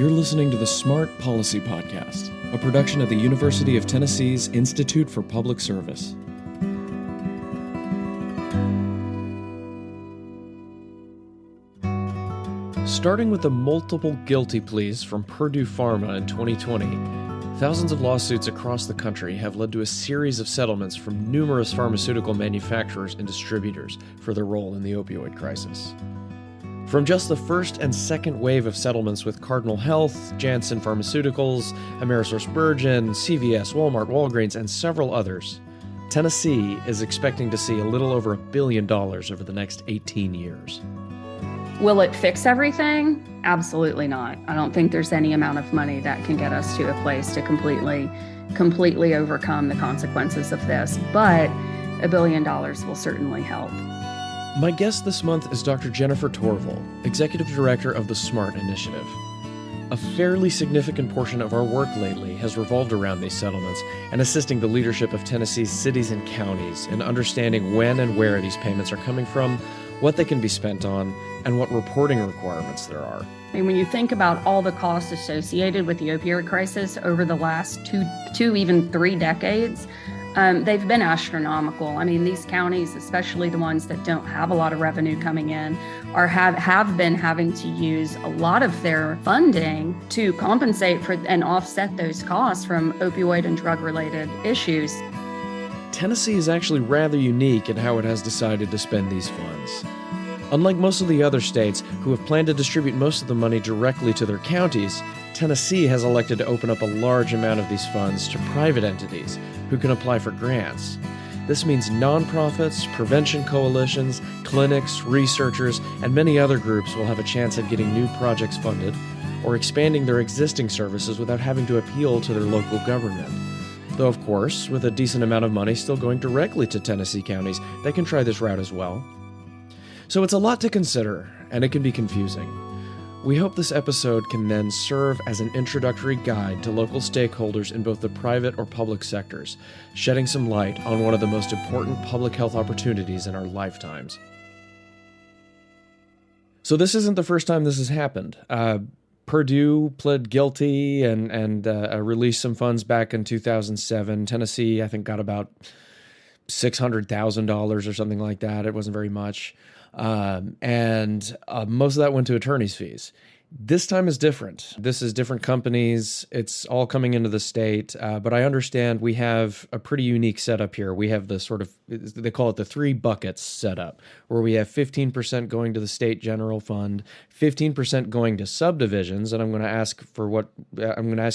You're listening to the Smart Policy Podcast, a production of the University of Tennessee's Institute for Public Service. Starting with the multiple guilty pleas from Purdue Pharma in 2020, thousands of lawsuits across the country have led to a series of settlements from numerous pharmaceutical manufacturers and distributors for their role in the opioid crisis. From just the first and second wave of settlements with Cardinal Health, Janssen Pharmaceuticals, AmerisourceBergen, CVS, Walmart, Walgreens, and several others, Tennessee is expecting to see a little over $1 billion over the next 18 years. Will it fix everything? Absolutely not. I don't think there's any amount of money that can get us to a place to completely overcome the consequences of this, but $1 billion will certainly help. My guest this month is Dr. Jennifer Torval, Executive Director of the SMART Initiative. A fairly significant portion of our work lately has revolved around these settlements and assisting the leadership of Tennessee's cities and counties in understanding when and where these payments are coming from, what they can be spent on, and what reporting requirements there are. And when you think about all the costs associated with the opioid crisis over the last two, even 3 decades, they've been astronomical. I mean, these counties, especially the ones that don't have a lot of revenue coming in, have been having to use a lot of their funding to compensate for and offset those costs from opioid and drug-related issues. Tennessee is actually rather unique in how it has decided to spend these funds. Unlike most of the other states who have planned to distribute most of the money directly to their counties, Tennessee has elected to open up a large amount of these funds to private entities who can apply for grants. This means nonprofits, prevention coalitions, clinics, researchers, and many other groups will have a chance at getting new projects funded or expanding their existing services without having to appeal to their local government. Though, of course, with a decent amount of money still going directly to Tennessee counties, they can try this route as well. So it's a lot to consider, and it can be confusing. We hope this episode can then serve as an introductory guide to local stakeholders in both the private or public sectors, shedding some light on one of the most important public health opportunities in our lifetimes. So this isn't the first time this has happened. Purdue pled guilty and released some funds back in 2007. Tennessee, I think, got about $600,000 or something like that. It wasn't very much. And most of that went to attorney's fees. This time is different. This is different companies. It's all coming into the state. But I understand we have a pretty unique setup here. We have the sort of, they call it the 3 buckets setup, where we have 15% going to the state general fund, 15% going to subdivisions. And I'm going to ask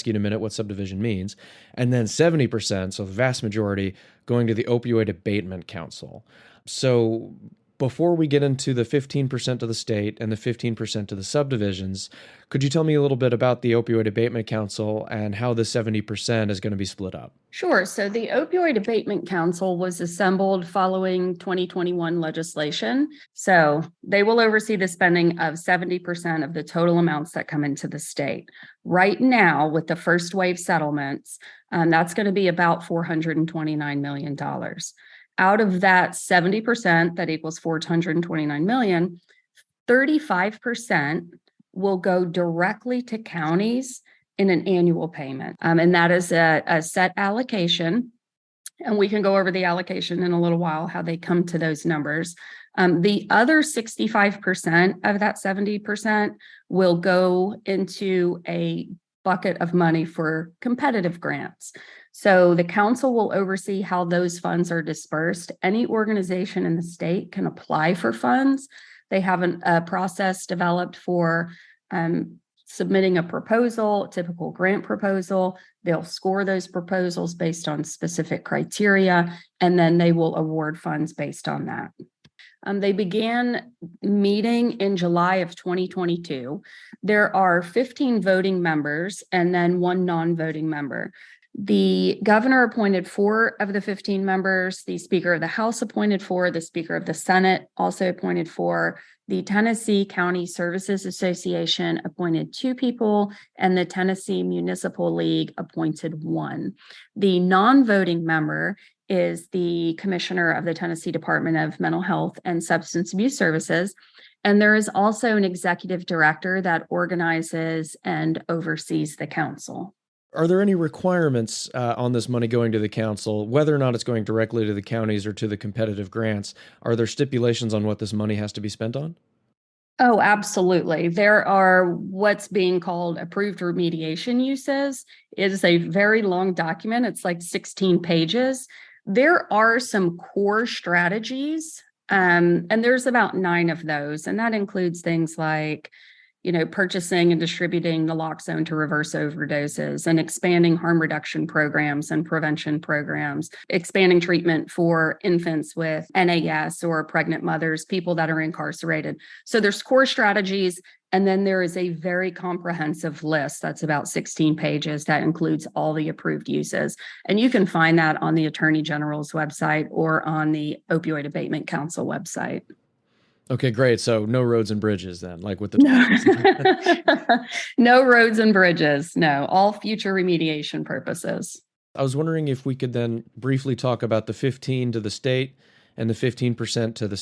you in a minute what subdivision means. And then 70%, so the vast majority, going to the Opioid Abatement Council. So before we get into the 15% to the state and the 15% to the subdivisions, could you tell me a little bit about the Opioid Abatement Council and how the 70% is going to be split up? Sure. So the Opioid Abatement Council was assembled following 2021 legislation. So they will oversee the spending of 70% of the total amounts that come into the state. Right now, with the first wave settlements, that's going to be about $429 million. Out of that 70%, that equals $429 million, 35% will go directly to counties in an annual payment. And that is a set allocation. And we can go over the allocation in a little while, how they come to those numbers. The other 65% of that 70% will go into a bucket of money for competitive grants. So the council will oversee how those funds are dispersed. Any organization in the state can apply for funds. They have a process developed for submitting a proposal, typical grant proposal. They'll score those proposals based on specific criteria, and then they will award funds based on that. They began meeting in July of 2022. There are 15 voting members and then 1 non-voting member. The governor appointed 4 of the 15 members. The Speaker of the House appointed 4. The Speaker of the Senate also appointed 4. The Tennessee County Services Association appointed 2 people, and the Tennessee Municipal League appointed 1. The non-voting member is the commissioner of the Tennessee Department of Mental Health and Substance Abuse Services, And there is also an executive director that organizes and oversees the council. Are there any requirements on this money going to the council, whether or not it's going directly to the counties or to the competitive grants? Are there stipulations on what this money has to be spent on? Oh, absolutely. There are what's being called approved remediation uses. It is a very long document. It's like 16 pages. There are some core strategies, and there's about 9 of those. And that includes things like, purchasing and distributing naloxone to reverse overdoses, and expanding harm reduction programs and prevention programs, expanding treatment for infants with NAS or pregnant mothers, people that are incarcerated. So there's core strategies. And then there is a very comprehensive list that's about 16 pages that includes all the approved uses. And you can find that on the Attorney General's website or on the Opioid Abatement Council website. Okay, great. So no roads and bridges then, like with the No. No roads and bridges. No, all future remediation purposes. I was wondering if we could then briefly talk about the 15 to the state and the 15% to the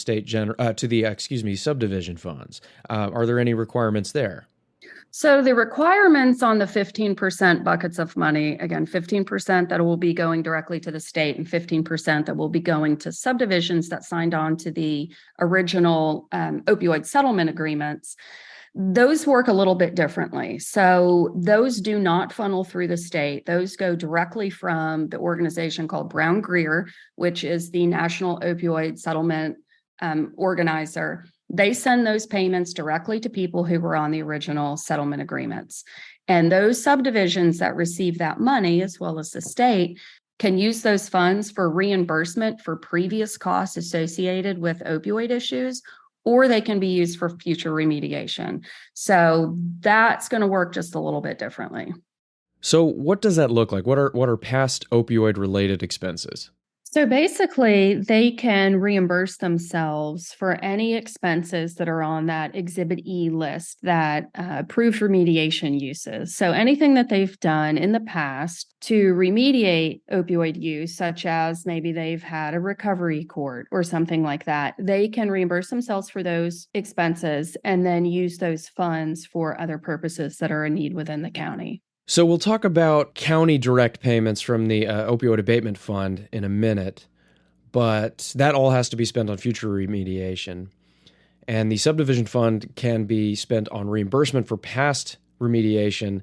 subdivision funds. Are there any requirements there? So the requirements on the 15% buckets of money, again, 15% that will be going directly to the state and 15% that will be going to subdivisions that signed on to the original opioid settlement agreements. Those work a little bit differently. So those do not funnel through the state. Those go directly from the organization called Brown Greer, which is the National Opioid Settlement organizer. They send those payments directly to people who were on the original settlement agreements. And those subdivisions that receive that money, as well as the state, can use those funds for reimbursement for previous costs associated with opioid issues, or they can be used for future remediation. So that's going to work just a little bit differently. So what does that look like? What are past opioid related expenses? So basically, they can reimburse themselves for any expenses that are on that Exhibit E list that approved remediation uses. So anything that they've done in the past to remediate opioid use, such as maybe they've had a recovery court or something like that, they can reimburse themselves for those expenses and then use those funds for other purposes that are in need within the county. So we'll talk about county direct payments from the Opioid Abatement Fund in a minute, but that all has to be spent on future remediation. And the subdivision fund can be spent on reimbursement for past remediation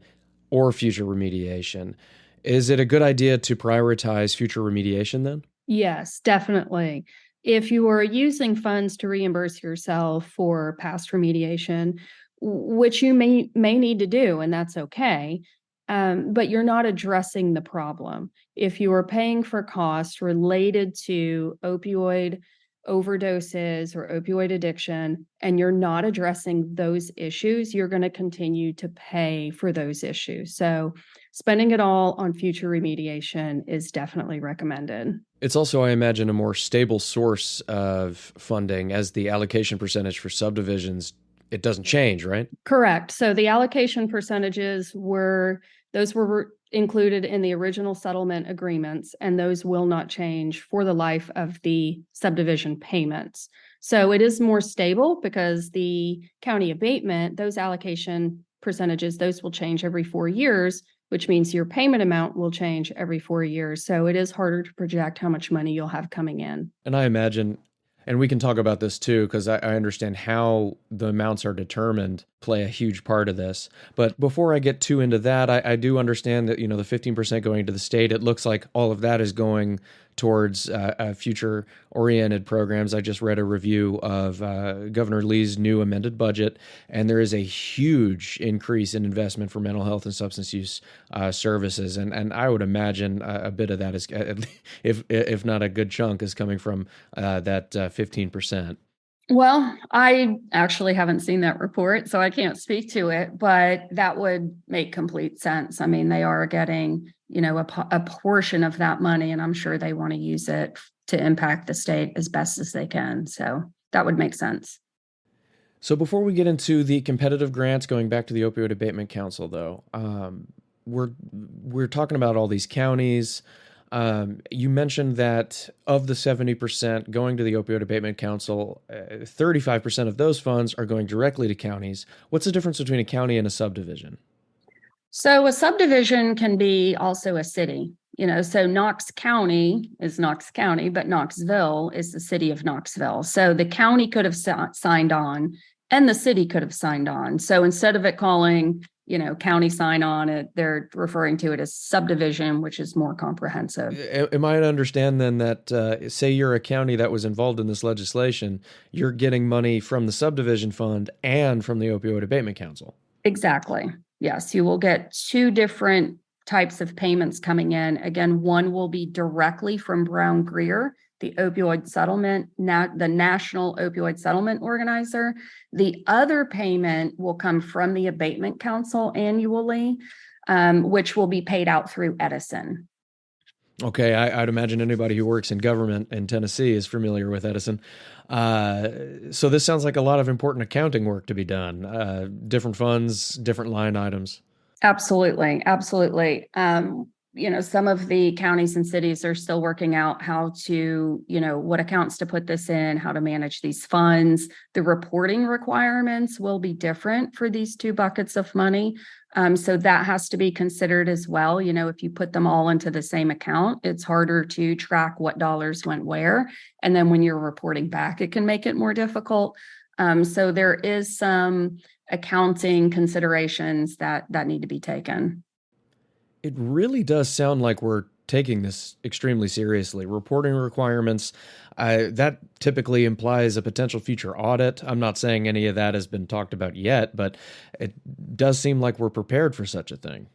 or future remediation. Is it a good idea to prioritize future remediation then? Yes, definitely. If you are using funds to reimburse yourself for past remediation, which you may need to do, and that's okay, but you're not addressing the problem. If you are paying for costs related to opioid overdoses or opioid addiction, and you're not addressing those issues, you're going to continue to pay for those issues. So spending it all on future remediation is definitely recommended. It's also, I imagine, a more stable source of funding as the allocation percentage for subdivisions, it doesn't change, right? Correct. So the allocation percentages were included in the original settlement agreements, and those will not change for the life of the subdivision payments. So it is more stable because the county abatement, those allocation percentages, those will change every 4 years, which means your payment amount will change every 4 years. So it is harder to project how much money you'll have coming in. And I imagine, and we can talk about this too, because I understand how the amounts are determined play a huge part of this. But before I get too into that, I do understand that, the 15% going to the state, it looks like all of that is going towards future oriented programs. I just read a review of Governor Lee's new amended budget, and there is a huge increase in investment for mental health and substance use services. And I would imagine a bit of that is, if not a good chunk, is coming from that 15%. Well, I actually haven't seen that report, so I can't speak to it, but that would make complete sense. I mean, they are getting, a portion of that money, and I'm sure they want to use it to impact the state as best as they can. So that would make sense. So before we get into the competitive grants, going back to the Opioid Abatement Council, though, we're talking about all these counties. You mentioned that of the 70% going to the Opioid Abatement Council, 35% of those funds are going directly to counties. What's the difference between a county and a subdivision? So a subdivision can be also a city, so Knox County is Knox County, but Knoxville is the city of Knoxville. So the county could have signed on and the city could have signed on. So instead of it calling, county sign on it, they're referring to it as subdivision, which is more comprehensive. Am I to understand then that, say you're a county that was involved in this legislation, you're getting money from the subdivision fund and from the Opioid Abatement Council? Exactly. Yes, you will get two different types of payments coming in. Again, one will be directly from Brown Greer, the opioid settlement, the National Opioid Settlement Organizer. The other payment will come from the Abatement Council annually, which will be paid out through Edison. Okay, I'd imagine anybody who works in government in Tennessee is familiar with Edison. So this sounds like a lot of important accounting work to be done. Different funds, different line items. Absolutely, absolutely. Some of the counties and cities are still working out how to, what accounts to put this in, how to manage these funds. The reporting requirements will be different for these two buckets of money. So that has to be considered as well. If you put them all into the same account, it's harder to track what dollars went where. And then when you're reporting back, it can make it more difficult. So there is some accounting considerations that need to be taken. It really does sound like we're taking this extremely seriously. Reporting requirements, that typically implies a potential future audit. I'm not saying any of that has been talked about yet, but it does seem like we're prepared for such a thing.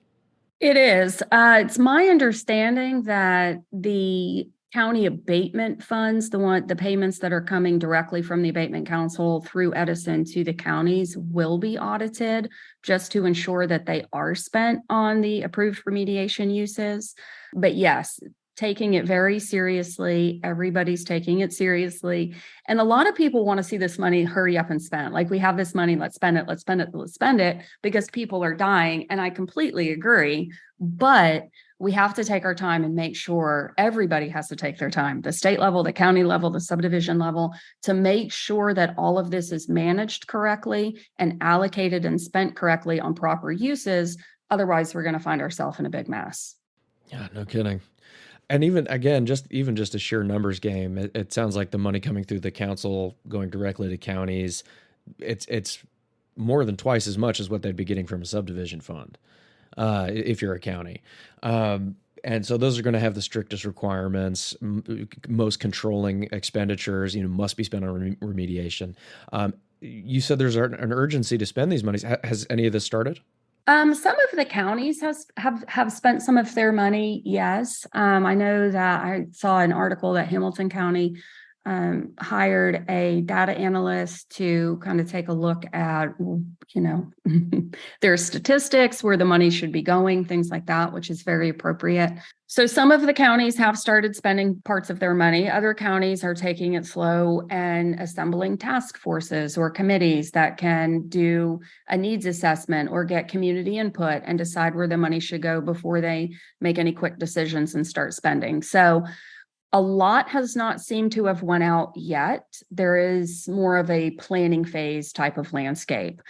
It is. It's my understanding that the county abatement funds, the payments that are coming directly from the abatement council through Edison to the counties will be audited just to ensure that they are spent on the approved remediation uses. But yes, taking it very seriously. Everybody's taking it seriously. And a lot of people want to see this money hurry up and spent. Like, we have this money, let's spend it, let's spend it, let's spend it, because people are dying. And I completely agree. But we have to take our time and make sure everybody has to take their time, the state level, the county level, the subdivision level, to make sure that all of this is managed correctly and allocated and spent correctly on proper uses. Otherwise, we're going to find ourselves in a big mess. Yeah, no kidding. And even again, just a sheer numbers game, it sounds like the money coming through the council going directly to counties, it's more than twice as much as what they'd be getting from a subdivision fund, if you're a county. And so those are going to have the strictest requirements, most controlling expenditures, must be spent on remediation. You said there's an urgency to spend these monies. Has any of this started? Some of the counties have spent some of their money. Yes. I know that I saw an article that Hamilton County hired a data analyst to kind of take a look at, their statistics, where the money should be going, things like that, which is very appropriate. So some of the counties have started spending parts of their money. Other counties are taking it slow and assembling task forces or committees that can do a needs assessment or get community input and decide where the money should go before they make any quick decisions and start spending. So a lot has not seemed to have went out yet. There is more of a planning phase type of landscape.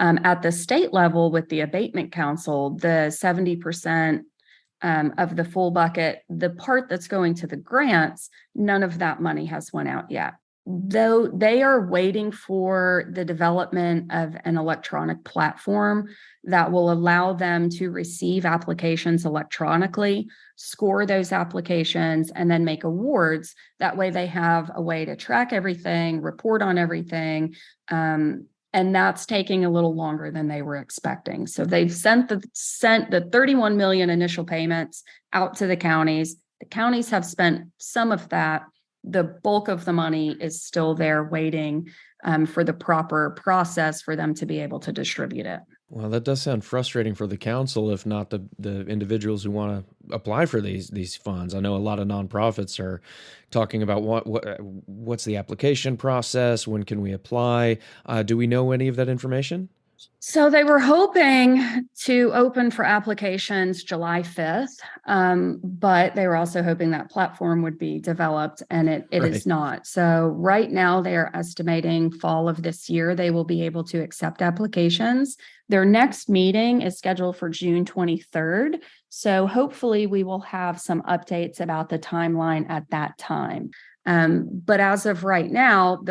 At the state level with the Abatement Council, the 70% of the full bucket, the part that's going to the grants, none of that money has went out yet. Though they are waiting for the development of an electronic platform that will allow them to receive applications electronically, score those applications, and then make awards. That way they have a way to track everything, report on everything. And that's taking a little longer than they were expecting. So they've sent the 31 million initial payments out to the counties. The counties have spent some of that. The bulk of the money is still there waiting for the proper process for them to be able to distribute it. Well, that does sound frustrating for the council, if not the individuals who want to apply for these funds. I know a lot of nonprofits are talking about what's the application process, when can we apply? Do we know any of that information? So they were hoping to open for applications July 5th, but they were also hoping that platform would be developed, and it Right. is not. So right now they are estimating fall of this year they will be able to accept applications. Their next meeting is scheduled for June 23rd. So hopefully we will have some updates about the timeline at that time. But as of right now,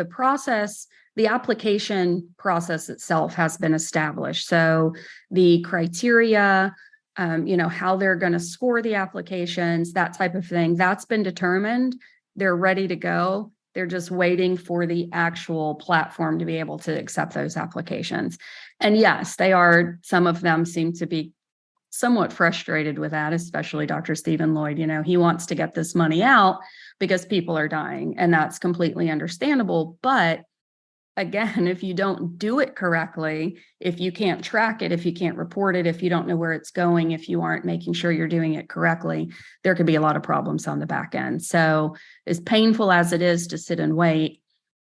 the application process itself has been established. So the criteria, how they're going to score the applications, that type of thing, that's been determined. They're ready to go. They're just waiting for the actual platform to be able to accept those applications. And yes, some of them seem to be somewhat frustrated with that, especially Dr. Stephen Lloyd. He wants to get this money out because people are dying, and that's completely understandable. But again, if you don't do it correctly, if you can't track it, if you can't report it, if you don't know where it's going, if you aren't making sure you're doing it correctly, there could be a lot of problems on the back end. So as painful as it is to sit and wait,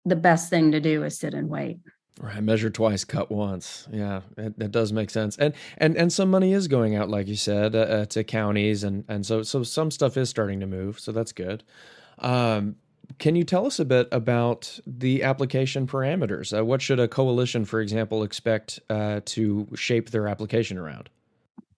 the best thing to do is sit and wait. Right, measure twice, cut once. Yeah, that does make sense. And some money is going out, like you said, to counties, and so some stuff is starting to move. So that's good. Um, can you tell us a bit about the application parameters? What should a coalition, for example, expect to shape their application around?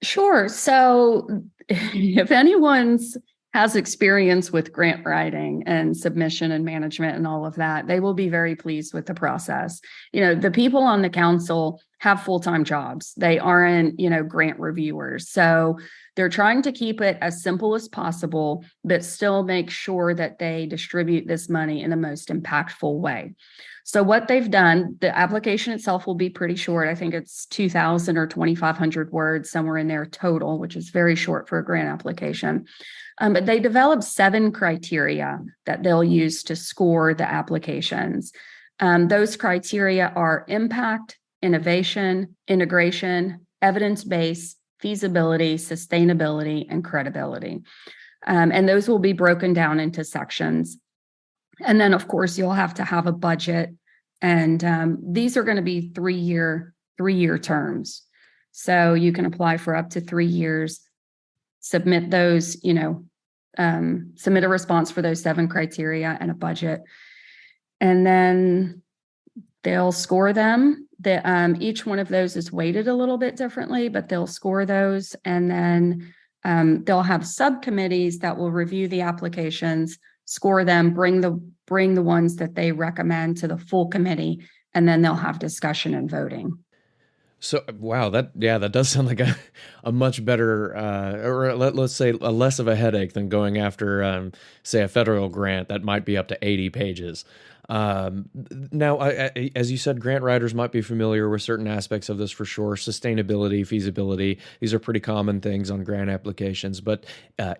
Sure. So if anyone's has experience with grant writing and submission and management and all of that, they will be very pleased with the process. The people on the council have full-time jobs. They aren't, grant reviewers. So they're trying to keep it as simple as possible, but still make sure that they distribute this money in the most impactful way. So what they've done, the application itself will be pretty short. I think it's 2,000 or 2,500 words, somewhere in there total, which is very short for a grant application. But they developed 7 criteria that they'll use to score the applications. Those criteria are impact, innovation, integration, evidence-based, feasibility, sustainability, and credibility. And those will be broken down into sections. And then, of course, you'll have to have a budget. And these are going to be three-year terms. So you can apply for up to 3 years, submit those, submit a response for those 7 criteria and a budget. And then they'll score them. Each one of those is weighted a little bit differently, but they'll score those. And then they'll have subcommittees that will review the applications, score them, bring the ones that they recommend to the full committee, and then they'll have discussion and voting. So, wow, that does sound like a much better, or let's say a less of a headache than going after, say, a federal grant that might be up to 80 pages. Now, as you said, grant writers might be familiar with certain aspects of this for sure. Sustainability, feasibility, these are pretty common things on grant applications. But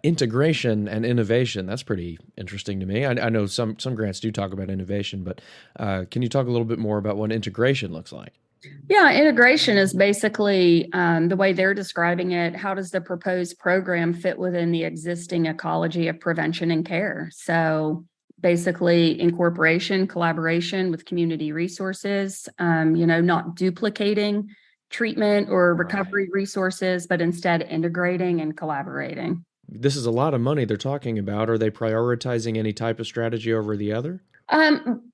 integration and innovation, that's pretty interesting to me. I know some grants do talk about innovation, but can you talk a little bit more about what integration looks like? Yeah, integration is basically the way they're describing it. How does the proposed program fit within the existing ecology of prevention and care? So basically incorporation, collaboration with community resources, not duplicating treatment or recovery resources, but instead integrating and collaborating. This is a lot of money they're talking about. Are they prioritizing any type of strategy over the other?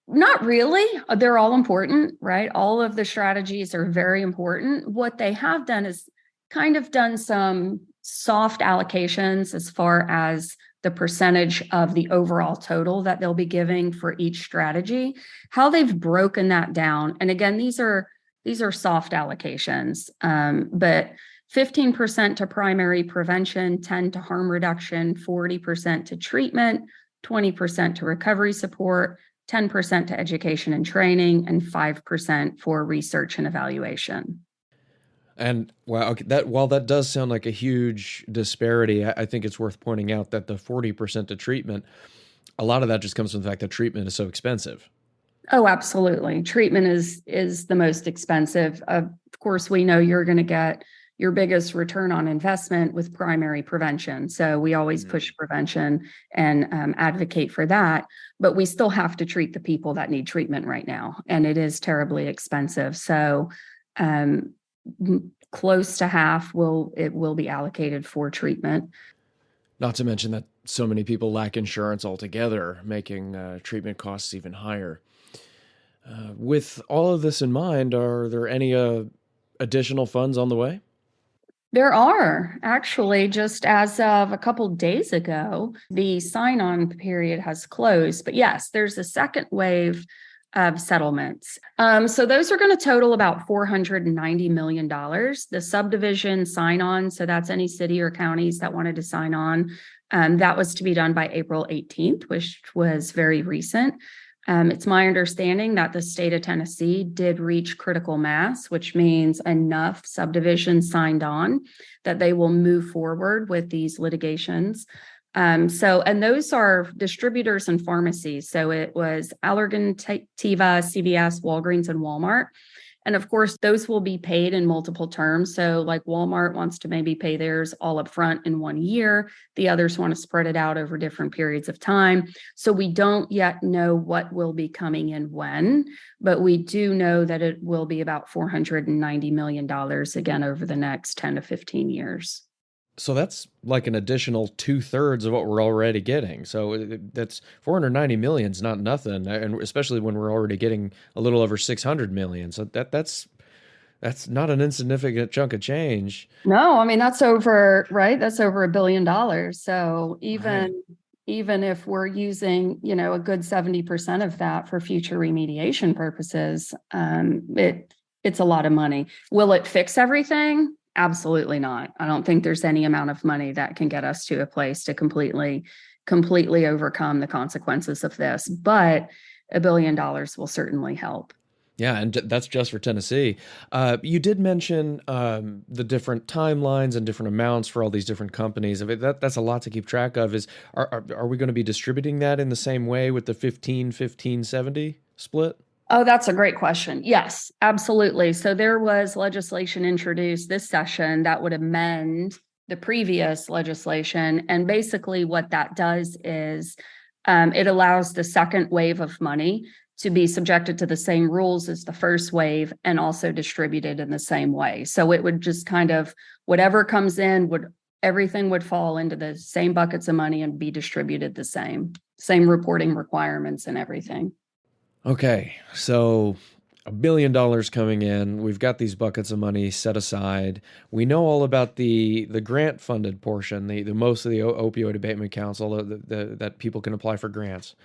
Not really. They're all important, right? All of the strategies are very important. What they have done is kind of done some soft allocations as far as the percentage of the overall total that they'll be giving for each strategy. How they've broken that down, and again, these are soft allocations, but 15% to primary prevention, 10 to harm reduction, 40% to treatment, 20% to recovery support, 10% to education and training, and 5% for research and evaluation. And wow, okay, while that does sound like a huge disparity, I think it's worth pointing out that the 40% to treatment, a lot of that just comes from the fact that treatment is so expensive. Oh, absolutely. Treatment is the most expensive. Of course, we know you're going to get your biggest return on investment with primary prevention. So we always push prevention and advocate for that, but we still have to treat the people that need treatment right now. And it is terribly expensive. So Close to half will be allocated for treatment. Not to mention that so many people lack insurance altogether, making treatment costs even higher. With all of this in mind, are there any additional funds on the way? There are actually, just as of a couple days ago, the sign-on period has closed. But yes, there's a second wave of settlements. So those are going to total about $490 million. The subdivision sign-on, so that's any city or counties that wanted to sign on, that was to be done by April 18th, which was very recent. It's my understanding that the state of Tennessee did reach critical mass, which means enough subdivisions signed on that they will move forward with these litigations. And those are distributors and pharmacies. So it was Allergan, Teva, CVS, Walgreens, and Walmart. And of course, those will be paid in multiple terms. So like Walmart wants to maybe pay theirs all up front in 1 year. The others want to spread it out over different periods of time. So we don't yet know what will be coming in when, but we do know that it will be about $490 million again over the next 10 to 15 years. So that's like an additional 2/3 of what we're already getting. So that's 490 million is not nothing, and especially when we're already getting a little over 600 million. So that's not an insignificant chunk of change. No, I mean, that's over, right? That's over $1 billion. So Right. even if we're using, a good 70% of that for future remediation purposes, it's a lot of money. Will it fix everything? Absolutely not. I don't think there's any amount of money that can get us to a place to completely overcome the consequences of this, but $1 billion will certainly help. Yeah, and that's just for Tennessee. You did mention the different timelines and different amounts for all these different companies. I mean, that's a lot to keep track of. Are we going to be distributing that in the same way with the 15-15-70 split? Oh, that's a great question. Yes, absolutely. So there was legislation introduced this session that would amend the previous legislation. And basically what that does is it allows the second wave of money to be subjected to the same rules as the first wave and also distributed in the same way. So it would just kind of, whatever comes in, everything would fall into the same buckets of money and be distributed the same reporting requirements and everything. Okay, so $1 billion coming in. We've got these buckets of money set aside. We know all about the grant funded portion, the most of the Opioid Abatement Council that people can apply for grants.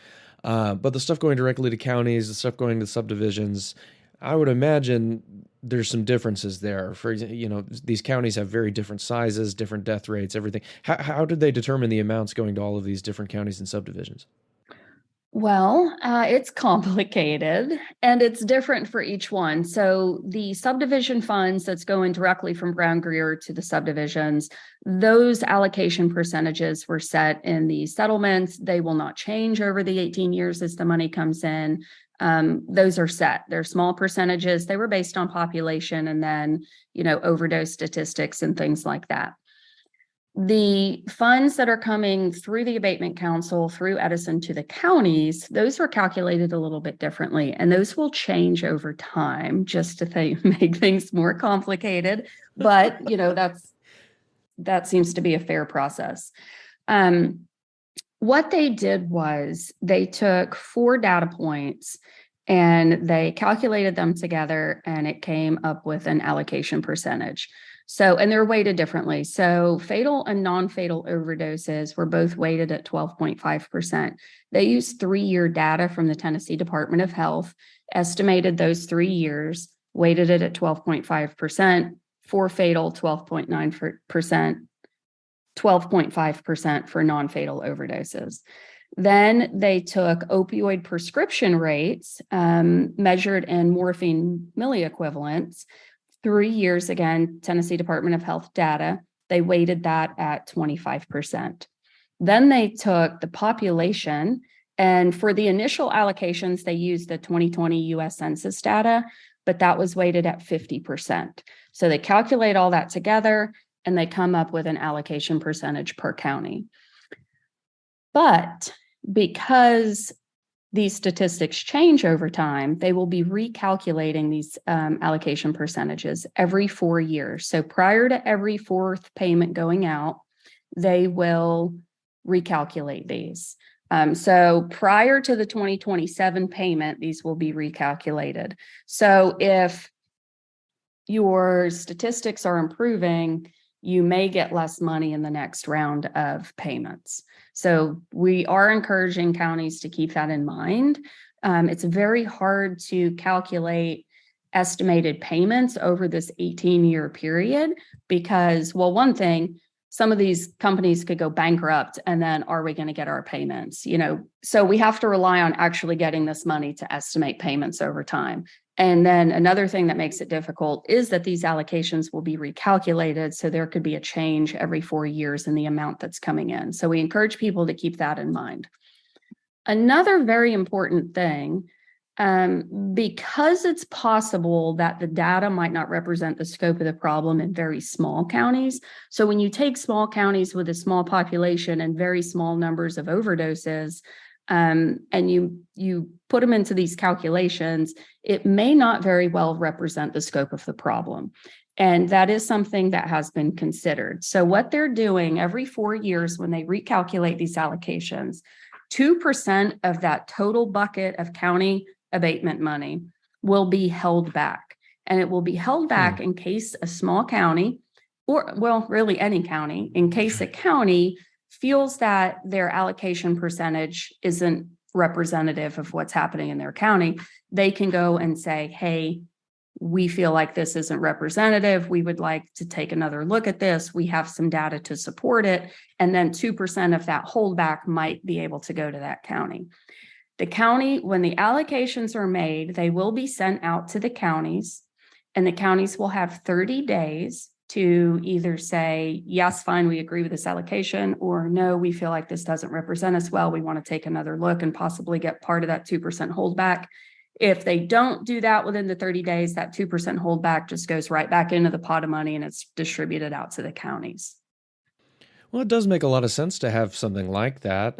But the stuff going directly to counties, the stuff going to subdivisions, I would imagine there's some differences there. For example, these counties have very different sizes, different death rates, everything. How did they determine the amounts going to all of these different counties and subdivisions? Well, it's complicated and it's different for each one. So the subdivision funds that's going directly from Brown Greer to the subdivisions, those allocation percentages were set in the settlements. They will not change over the 18 years as the money comes in. Those are set. They're small percentages. They were based on population and then, overdose statistics and things like that. The funds that are coming through the Abatement Council, through Edison to the counties, those were calculated a little bit differently, and those will change over time just to make things more complicated. But, that seems to be a fair process. What they did was they took 4 data points and they calculated them together, and it came up with an allocation percentage. So, and they're weighted differently. So fatal and non-fatal overdoses were both weighted at 12.5%. They used 3-year data from the Tennessee Department of Health, estimated those 3 years, weighted it at 12.5%, for fatal 12.9%, 12.5% for non-fatal overdoses. Then they took opioid prescription rates measured in morphine milliequivalents. 3 years, again, Tennessee Department of Health data, they weighted that at 25%. Then they took the population, and for the initial allocations, they used the 2020 US Census data, but that was weighted at 50%. So they calculate all that together, and they come up with an allocation percentage per county. But because these statistics change over time, they will be recalculating these allocation percentages every 4 years. So prior to every fourth payment going out, they will recalculate these. So prior to the 2027 payment, these will be recalculated. So if your statistics are improving, you may get less money in the next round of payments. So we are encouraging counties to keep that in mind. It's very hard to calculate estimated payments over this 18-year period because, well, one thing, some of these companies could go bankrupt, and then are we going to get our payments? So we have to rely on actually getting this money to estimate payments over time. And then another thing that makes it difficult is that these allocations will be recalculated. So there could be a change every 4 years in the amount that's coming in. So we encourage people to keep that in mind. Another very important thing, because it's possible that the data might not represent the scope of the problem in very small counties. So when you take small counties with a small population and very small numbers of overdoses, and you put them into these calculations, it may not very well represent the scope of the problem. And that is something that has been considered. So what they're doing every 4 years when they recalculate these allocations, 2% of that total bucket of county abatement money will be held back. And it will be held back in case a small county, or well, really any county, in case a county feels that their allocation percentage isn't representative of what's happening in their county, they can go and say, hey, we feel like this isn't representative. We would like to take another look at this. We have some data to support it. And then 2% of that holdback might be able to go to that county. The county, when the allocations are made, they will be sent out to the counties, and the counties will have 30 days to either say, yes, fine, we agree with this allocation, or no, we feel like this doesn't represent us well. We want to take another look and possibly get part of that 2% holdback. If they don't do that within the 30 days, that 2% holdback just goes right back into the pot of money and it's distributed out to the counties. Well, it does make a lot of sense to have something like that.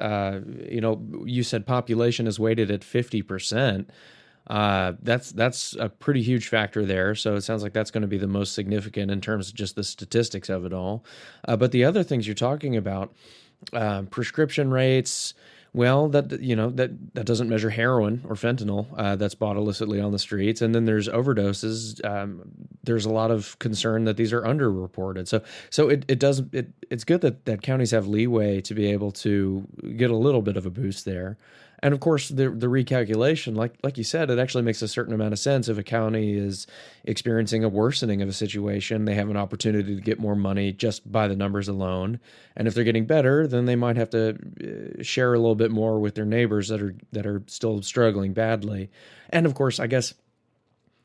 You said population is weighted at 50%. That's a pretty huge factor there. So it sounds like that's going to be the most significant in terms of just the statistics of it all. But the other things you're talking about, prescription rates, well, that doesn't measure heroin or fentanyl that's bought illicitly on the streets, and then there's overdoses. There's a lot of concern that these are underreported. So it's good that counties have leeway to be able to get a little bit of a boost there. And of course, the recalculation, like you said, it actually makes a certain amount of sense. If a county is experiencing a worsening of a situation, they have an opportunity to get more money just by the numbers alone. And if they're getting better, then they might have to share a little bit more with their neighbors that are still struggling badly. And of course, I guess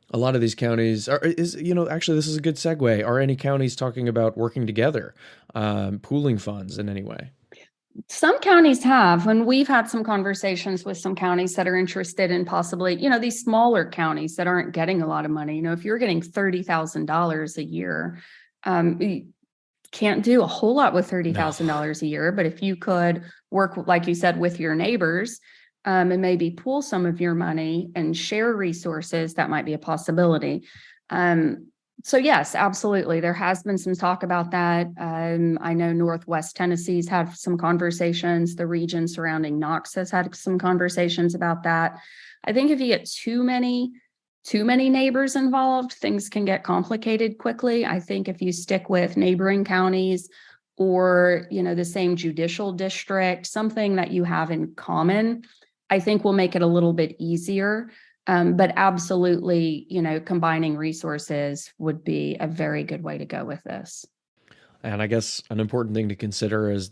a lot of these counties actually, this is a good segue. Are any counties talking about working together, pooling funds in any way? Some counties have, and we've had some conversations with some counties that are interested in possibly, these smaller counties that aren't getting a lot of money. If you're getting $30,000 a year, you can't do a whole lot with $30,000 a year. But if you could work, like you said, with your neighbors, and maybe pool some of your money and share resources, that might be a possibility. So yes, absolutely. There has been some talk about that. I know Northwest Tennessee's had some conversations. The region surrounding Knox has had some conversations about that. I think if you get too many neighbors involved, things can get complicated quickly. I think if you stick with neighboring counties or, the same judicial district, something that you have in common, I think will make it a little bit easier. But absolutely, combining resources would be a very good way to go with this. And I guess an important thing to consider is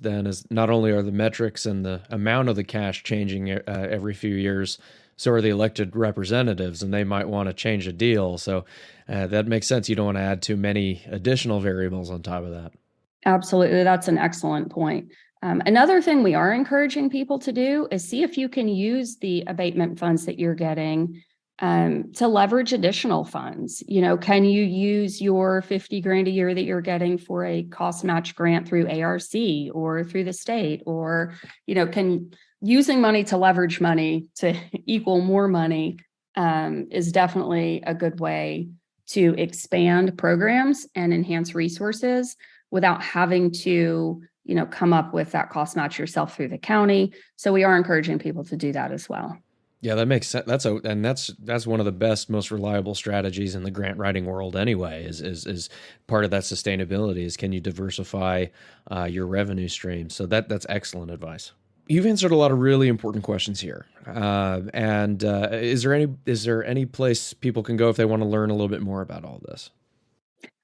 not only are the metrics and the amount of the cash changing every few years, so are the elected representatives, and they might want to change a deal. So that makes sense. You don't want to add too many additional variables on top of that. Absolutely. That's an excellent point. Another thing we are encouraging people to do is see if you can use the abatement funds that you're getting to leverage additional funds. Can you use your 50 grand a year that you're getting for a cost match grant through ARC or through the state? Or, using money to leverage money to equal more money is definitely a good way to expand programs and enhance resources without having to, come up with that cost match yourself through the county. So we are encouraging people to do that as well. Yeah, that makes sense. That's one of the best, most reliable strategies in the grant writing world. Anyway, is part of that sustainability is can you diversify your revenue stream? So that's excellent advice. You've answered a lot of really important questions here. And is there any place people can go if they want to learn a little bit more about all this?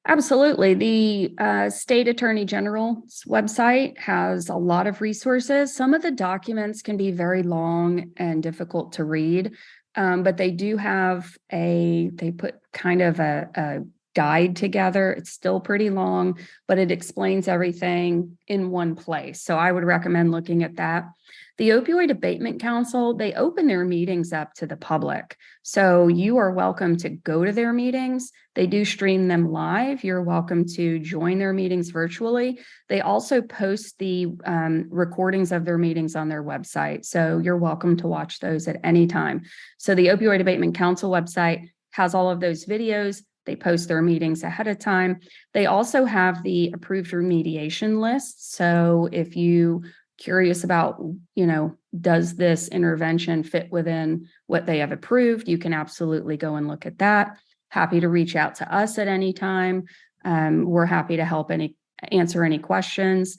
Absolutely. The State Attorney General's website has a lot of resources. Some of the documents can be very long and difficult to read, but they do have they put kind of a guide together. It's still pretty long, but it explains everything in one place. So I would recommend looking at that. The Opioid Abatement Council, they open their meetings up to the public. So you are welcome to go to their meetings. They do stream them live. You're welcome to join their meetings virtually. They also post the recordings of their meetings on their website. So you're welcome to watch those at any time. So the Opioid Abatement Council website has all of those videos. They post their meetings ahead of time. They also have the approved remediation list. So if you curious about, does this intervention fit within what they have approved, you can absolutely go and look at that. Happy to reach out to us at any time. We're happy to help answer any questions.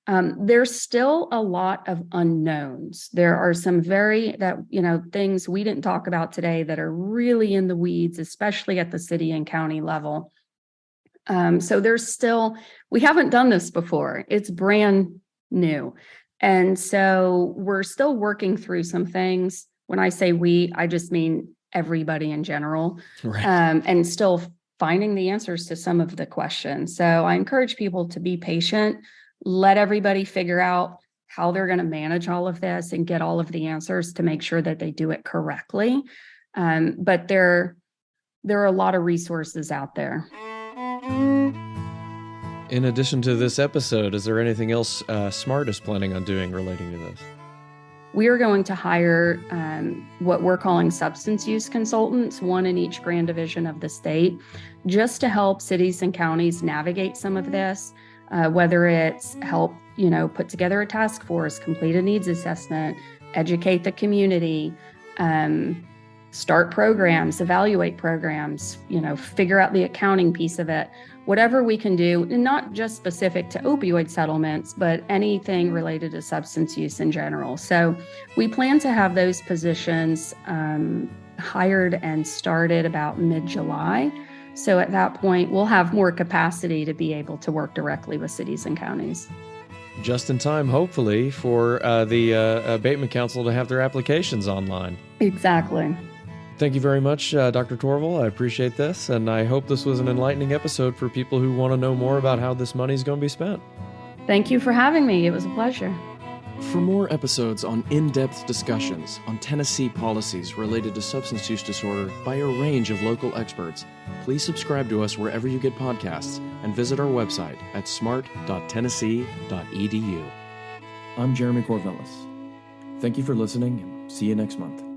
There's still a lot of unknowns. There are some things we didn't talk about today that are really in the weeds, especially at the city and county level. So we haven't done this before. It's brand new. And so we're still working through some things. When I say we, I just mean everybody in general, Right. And still finding the answers to some of the questions. So I encourage people to be patient, let everybody figure out how they're going to manage all of this and get all of the answers to make sure that they do it correctly. But there are a lot of resources out there. In addition to this episode, is there anything else SMART is planning on doing relating to this? We are going to hire what we're calling substance use consultants, one in each grand division of the state, just to help cities and counties navigate some of this, whether it's help, put together a task force, complete a needs assessment, educate the community, start programs, evaluate programs, figure out the accounting piece of it, whatever we can do, and not just specific to opioid settlements, but anything related to substance use in general. So we plan to have those positions hired and started about mid-July. So at that point, we'll have more capacity to be able to work directly with cities and counties. Just in time, hopefully, for the Abatement Council to have their applications online. Exactly. Thank you very much, Dr. Torval. I appreciate this, and I hope this was an enlightening episode for people who want to know more about how this money is going to be spent. Thank you for having me. It was a pleasure. For more episodes on in-depth discussions on Tennessee policies related to substance use disorder by a range of local experts, please subscribe to us wherever you get podcasts and visit our website at smart.tennessee.edu. I'm Jeremy Corvelis. Thank you for listening, and see you next month.